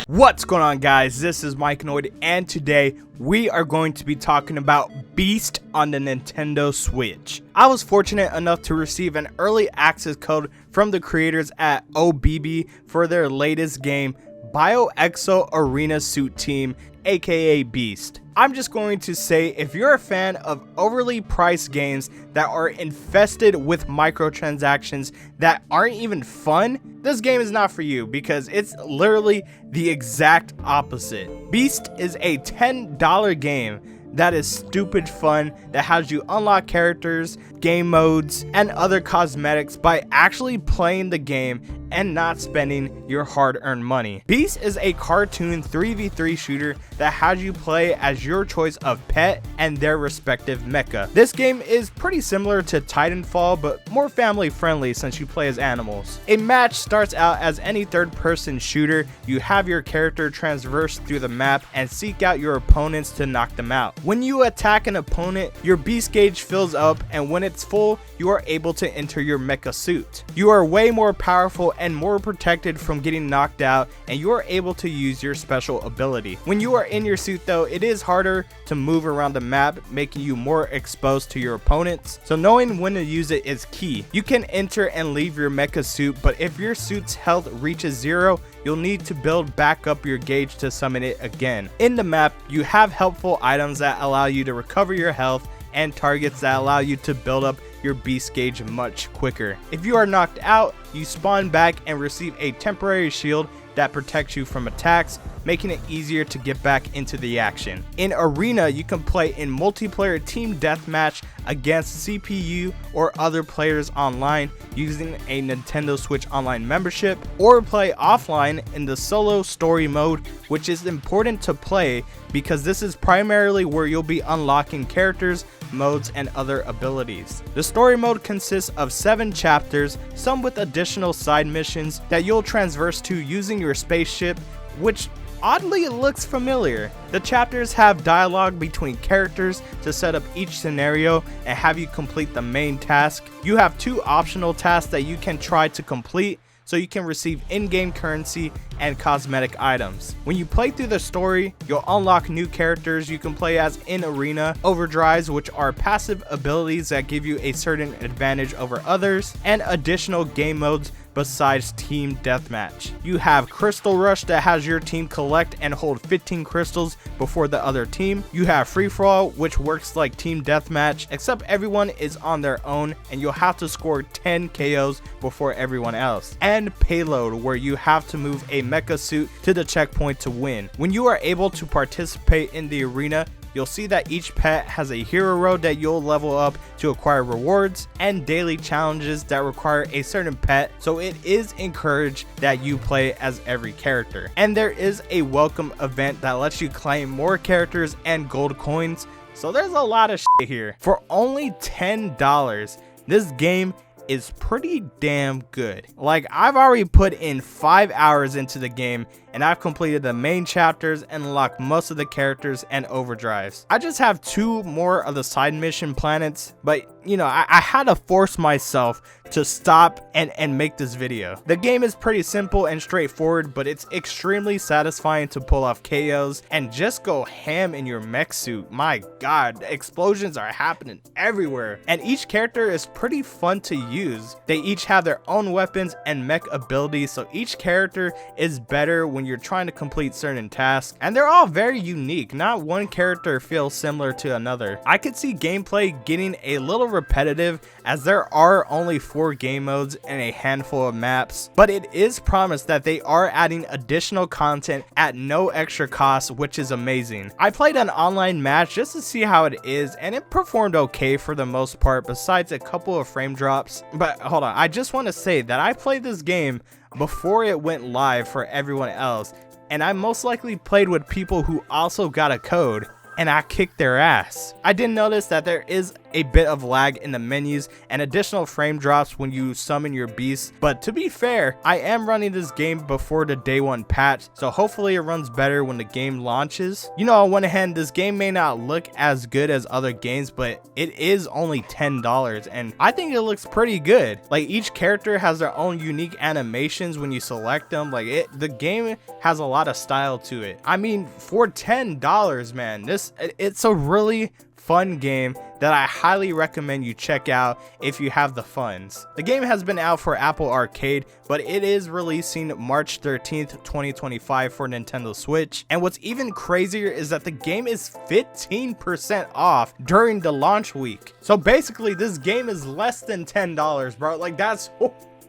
What's going on, guys? This is Mikeinoid, and today we are going to be talking about Beast on the Nintendo Switch. I was fortunate enough to receive an early access code from the creators at BiBi for their latest game, Exo Arena Suit Team, aka Beast. I'm just going to say, if you're a fan of overly priced games that are infested with microtransactions that aren't even fun, this game is not for you, because it's literally the exact opposite. Beast is a $10 game that is stupid fun, that has you unlock characters, game modes, and other cosmetics by actually playing the game and not spending your hard-earned money. Beast is a cartoon 3v3 shooter that has you play as your choice of pet and their respective mecha. This game is pretty similar to Titanfall, but more family friendly since you play as animals. A match starts out as any third-person shooter. You have your character transverse through the map and seek out your opponents to knock them out. When you attack an opponent, your beast gauge fills up, and when it's full, you are able to enter your mecha suit. You are way more powerful and more protected from getting knocked out, and you are able to use your special ability. When you are in your suit though, it is harder to move around the map, making you more exposed to your opponents, so knowing when to use it is key. You can enter and leave your mecha suit, but if your suit's health reaches 0, you'll need to build back up your gauge to summon it again. In the map, you have helpful items that allow you to recover your health and targets that allow you to build up your beast gauge much quicker. If you are knocked out, you spawn back and receive a temporary shield that protects you from attacks, making it easier to get back into the action. In Arena, you can play in multiplayer team deathmatch against CPU or other players online using a Nintendo Switch Online membership, or play offline in the solo story mode, which is important to play because this is primarily where you'll be unlocking characters, modes, and other abilities. The story mode consists of 7 chapters, some with additional side missions that you'll transverse to using your spaceship, which oddly looks familiar. The chapters have dialogue between characters to set up each scenario and have you complete the main task. You have 2 optional tasks that you can try to complete, so you can receive in-game currency and cosmetic items. When you play through the story, you'll unlock new characters you can play as in Arena, overdrives, which are passive abilities that give you a certain advantage over others, and additional game modes besides team deathmatch. You have Crystal Rush that has your team collect and hold 15 crystals before the other team. You have Free For All, which works like team deathmatch, except everyone is on their own and you'll have to score 10 KOs before everyone else. And Payload, where you have to move a mecha suit to the checkpoint to win. When you are able to participate in the arena, you'll see that each pet has a hero road that you'll level up to acquire rewards and daily challenges that require a certain pet, so it is encouraged that you play as every character. And there is a welcome event that lets you claim more characters and gold coins, so there's a lot of shit here. For only $10, this game is pretty damn good. Like, I've already put in 5 hours into the game and I've completed the main chapters and unlocked most of the characters and overdrives. I just have 2 more of the side mission planets, but you know, I had to force myself to stop and make this video. The game is pretty simple and straightforward, but it's extremely satisfying to pull off KOs and just go ham in your mech suit. My god, explosions are happening everywhere, and each character is pretty fun to use. They each have their own weapons and mech abilities, so each character is better when you're trying to complete certain tasks, and they're all very unique. Not one character feels similar to another. I could see gameplay getting a little repetitive as there are only 4 game modes and a handful of maps, but it is promised that they are adding additional content at no extra cost, which is amazing. I played an online match just to see how it is, and it performed okay for the most part, besides a couple of frame drops. But hold on, I just want to say that I played this game before it went live for everyone else, and I most likely played with people who also got a code, and I kicked their ass. I did notice that there is a bit of lag in the menus and additional frame drops when you summon your beasts, but to be fair, I am running this game before the day 1 patch, so hopefully it runs better when the game launches. You know, on one hand, this game may not look as good as other games, but it is only $10 and I think it looks pretty good. Like, each character has their own unique animations when you select them. Like, the game has a lot of style to it. I mean, for $10, man, it's a really fun game that I highly recommend you check out if you have the funds. The game has been out for Apple Arcade, but it is releasing March 13th, 2025 for Nintendo Switch. And what's even crazier is that the game is 15% off during the launch week. So basically, this game is less than $10, bro. Like,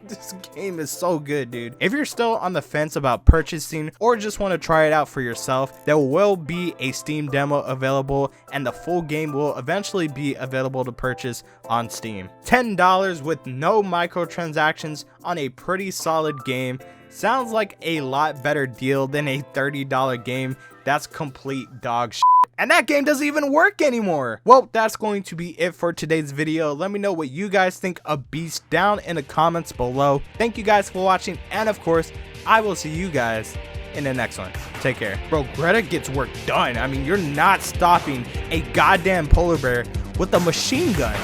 this game is so good, dude. If you're still on the fence about purchasing or just want to try it out for yourself, there will be a Steam demo available and the full game will eventually be available to purchase on Steam. $10 with no microtransactions on a pretty solid game sounds like a lot better deal than a $30 game that's complete dog shit. And that game doesn't even work anymore. Well, that's going to be it for today's video. Let me know what you guys think of Beast down in the comments below. Thank you guys for watching, and of course, I will see you guys in the next one. Take care. Bro, Greta gets work done. I mean, you're not stopping a goddamn polar bear with a machine gun.